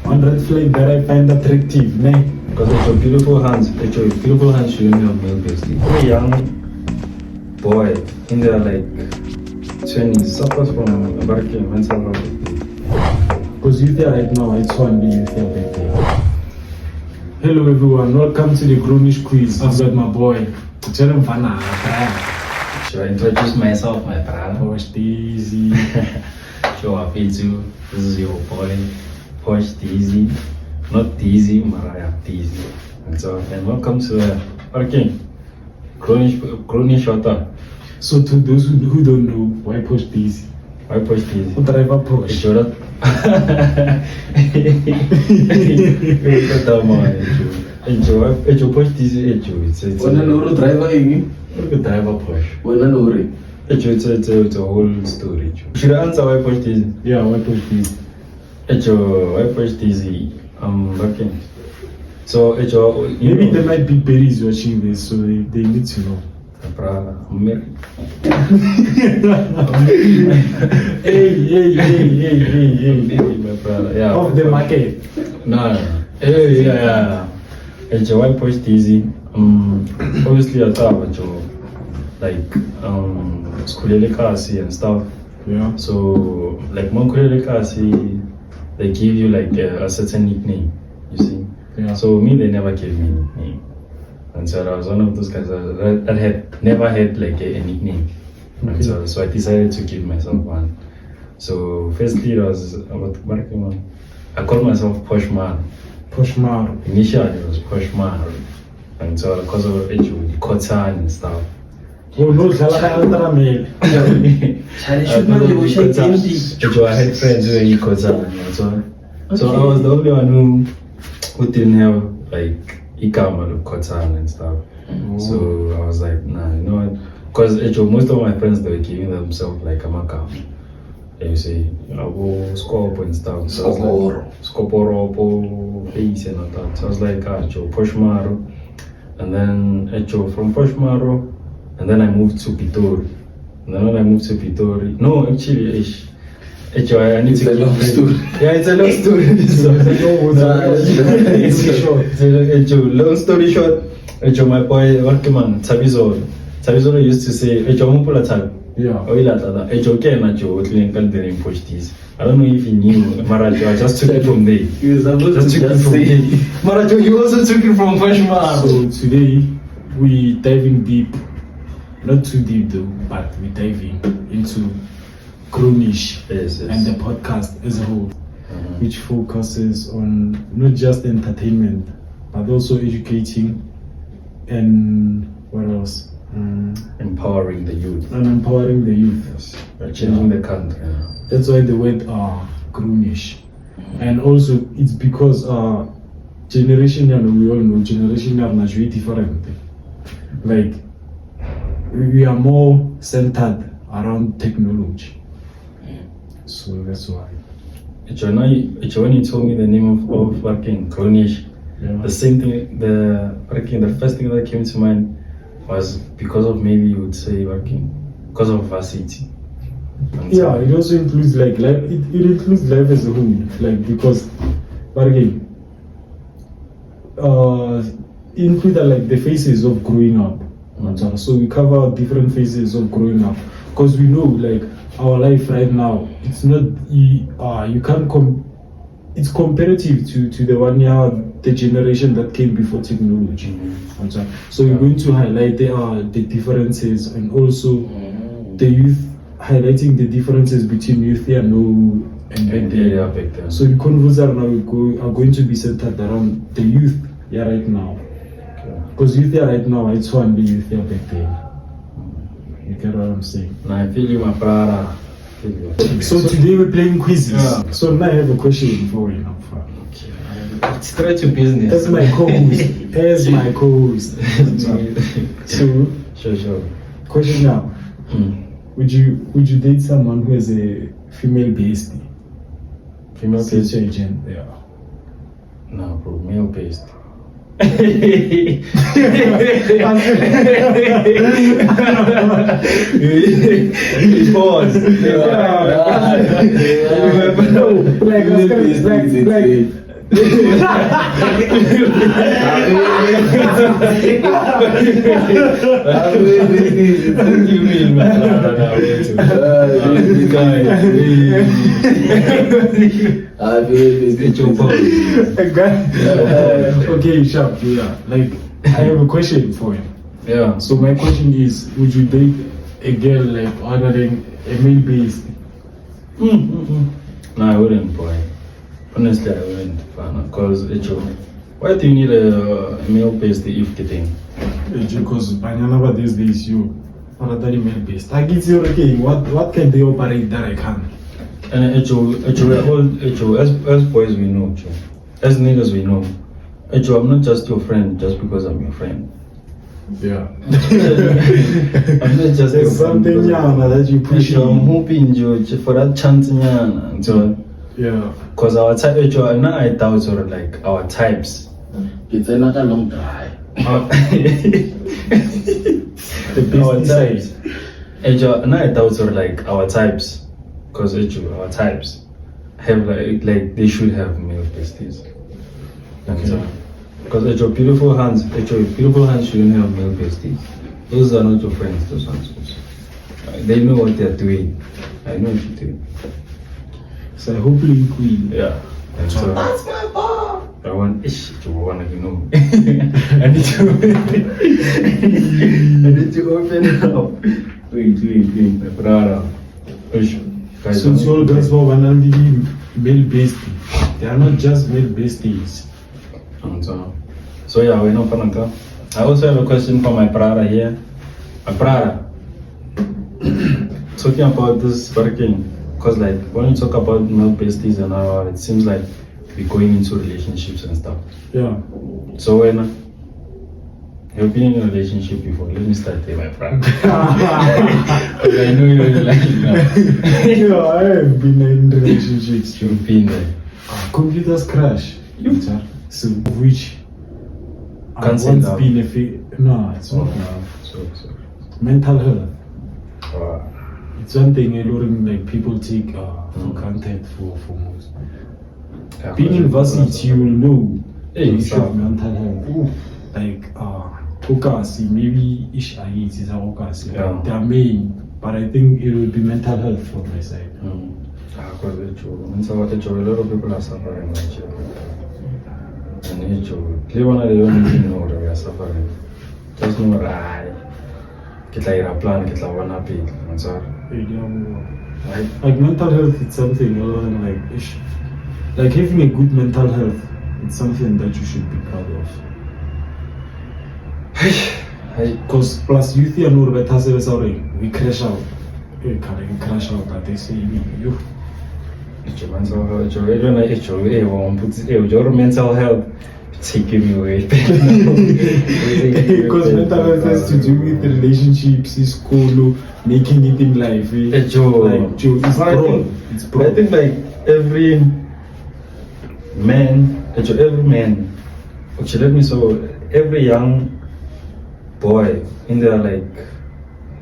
one red flag that I find attractive, man. Because it's your beautiful hands. It's your beautiful hands showing me a male bestie. A young boy in their like 20s suffers from American mental health. Because youth here right now, it's one day youth here back there. Hello everyone, welcome to the GrownIsh quiz. I've got my boy. Should I introduce myself, my brother? Pushdy. Sure, this is your boy, pushdy. Not Dizzy, Mariah Dizzy. And welcome to GrownIsh water. So to those who don't know, why Pushdy? Why pushdy? Who driver push? It's your push this it's when an driver driver push. When an It's a whole story. Should I answer why push this? Yeah, why Pushdy? Why push this? Okay. So maybe there might be berries watching this, so they need to know. Hey, my brother. Yeah. Of the market. No. Hey, yeah. It's why push easy. Obviously, I thought about your like school and stuff. Yeah. So like Monkulele they give you like a certain nickname. You see. Yeah. So me, they never gave me a nickname. And so I was one of those guys that had never had like a nickname. Okay. And so I decided to give myself one. So firstly it was about marketing one. I called myself Poshman. Poshmar. Initially it was Poshman. And so because of cotton and stuff. Oh no, I had friends who were cotton and so on. So I was the only one who didn't have like Ikama of cotton and stuff. So I was like, nah, you know what? Because most of my friends, they were giving themselves like a makam. You say, scope and stuff. So I was like, Scoporo, face and all that. So I was like, Poshmaro. And then from Poshmaro, and then I moved to Pitori. And then when I moved to Pitori, no, actually, I need to a long story. Yeah, it's a long story. Long story short, my boy Workman Tabizoro used to say, yeah. I don't know if he knew Marajo, I just took it from there. You also took it from Poshmar. So today we diving deep, not too deep though, but we diving into GrownIsh and the podcast as a whole, which focuses on not just entertainment but also educating and what else? Empowering the youth. And empowering the youth. Yes. We're changing the country. That's why the word GrownIsh. And also it's because generation, we all know generation are very different. Like we are more centered around technology. So that's why. When you told me the name of working GrownIsh, the same thing, the first thing that came to mind was because of maybe you would say working because of varsity. And yeah, it also includes like life. It includes life as a whole, like because, but again, include like the phases of growing up. So we cover different phases of growing up because we know like our life right now. It's not you can't it's comparative to the the generation that came before technology. So we're going to highlight the differences and also the youth, highlighting the differences between youth here and back then. So the convos are going to be centered around the youth here right now. Because youth here right now, it's one the youth here back then. You get what I'm saying? I feel you, my brother. So today we're playing quizzes. Yeah. So now I have a question for you. Straight to business. As my co-host. So Sure. Question now. Would you date someone who has a female based? Female based agent? Yeah. No, bro, male based. Pause. You mean, man? It's your fault. Okay, sharp. Yeah, like I have a question for you. Yeah. So my question is, would you date a girl like ordering a male based? No, I wouldn't, boy. Honestly, I wouldn't, because why do you need a male pasty if getting? Because by nowadays days you order male based. I get you okay. What can they operate that I can? And as boys we know, as niggas we know, I'm not just your friend just because I'm your friend. Yeah. I'm not just There's something that you push I'm hoping you for that chance, so yeah. Because our type, now I doubt sort of like our types. It's another long drive. The Our business types. Now I doubt sort of like our types, because our types have like they should have male besties. Because your beautiful hands shouldn't have male besties. Those are not your friends. Those ones. They know what they're doing. I know what you're doing. So hopefully queen. Yeah. And so That's my bar. I want I need to open up. Wait, my brother. Guys, Since all guys were one of the male besties, they are not just male besties. So yeah, we're not gonna. I also have a question for my brother here. My brother, talking about this working, because like when you talk about male besties and all, it seems like we're going into relationships and stuff. Yeah. So when you've been in a relationship before, let me start there, my brother. I know you really like it now. Yeah, I have been in relationships. You've been there. Computers crash. So which Can't I've say once love. been no, it's not love. So. Mental health. Uh, It's one thing alluring like people take for granted for most. yeah, Being in varsity, you will know Hey, you should have so- mental health. Like okasi, maybe ish is a okasi. Yeah. They are main, but I think it will be mental health from my side. Because a lot of people are suffering. And they want to know that we are suffering. Just know that get like a plan, get like one happy. And so, Like mental health, it's something other than like ish. Like having a good mental health, it's something that you should be proud of. Because plus youth and all better service we crash out. We crash out that they say you. mental health, your mental health taking me away. Because mental health has to do with relationships, school, making it in life. It's broad. It's broad. I think like every man, every young boy in their like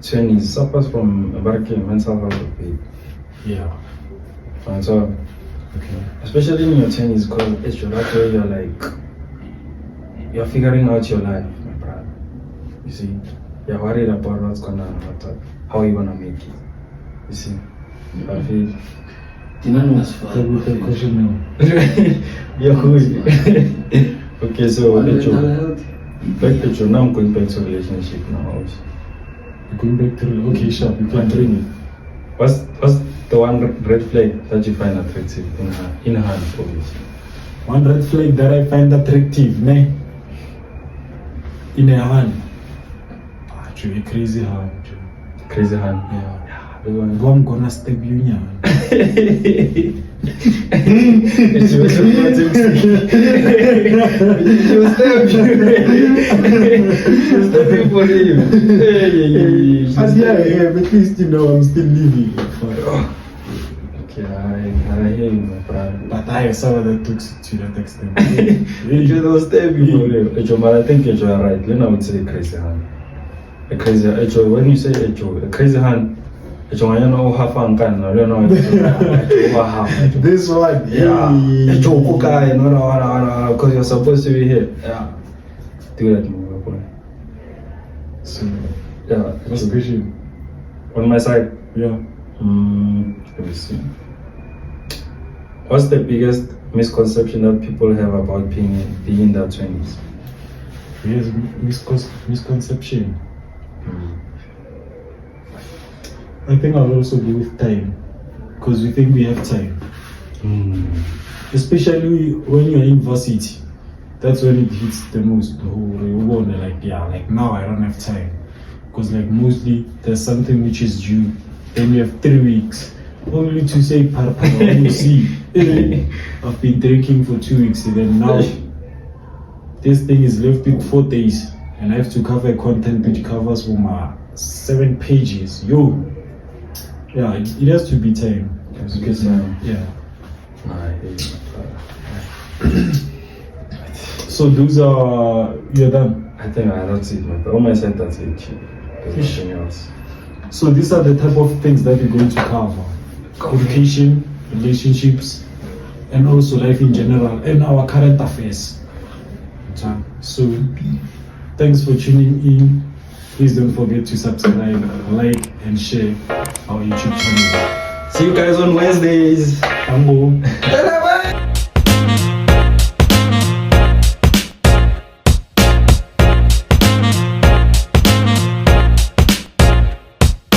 20s suffers from American mental health. Yeah. And so, especially in your 20s, because it's your life where you're like, you're figuring out your life, my brother. You see, you're worried about what's gonna happen, how you gonna make it. You see, I feel. The question now. You're good. Okay, so back to now I'm going back to relationship now. Also. You're going back to okay, sharp. You can bring it. What's the one red flag that you find attractive in her hand, obviously? One red flag that I find attractive, ne? In a hand. Actually, crazy hand. Crazy hand. Yeah. The one. I'm gonna stab you, yeah. At least you know I'm still living. Okay, I hear you, my friend. But I have someone that took it to that extent. You don't stab you, but I think you are right. Then I would say crazy hand. A crazy, when you say a crazy hand, This one, you know, half and can, you know, over half. This one, Yeah. hey. Because you're supposed to be here. Yeah. Do that, my boy. So, Yeah. what's the question? On my side, Yeah. let me see. What's the biggest misconception that people have about being in their 20s? Here's misconception. I think I'll also go with time, because we think we have time. Especially when you're in varsity, that's when it hits the most. You want to like now I don't have time, because like mostly there's something which is due, then you have 3 weeks only to say parpa. You see, I've been drinking for 2 weeks, and then now this thing is left with 4 days, and I have to cover content which covers for my 7 pages. Yeah, it has to be time. Because yeah. So those are, you're done. I think that's it, man. On my side, that's it. There's nothing else. So these are the type of things that we're going to cover: education, relationships, and also life in general, and our current affairs. So thanks for tuning in. Please don't forget to subscribe, like, and share our YouTube channel. See you guys on Wednesdays. Tango.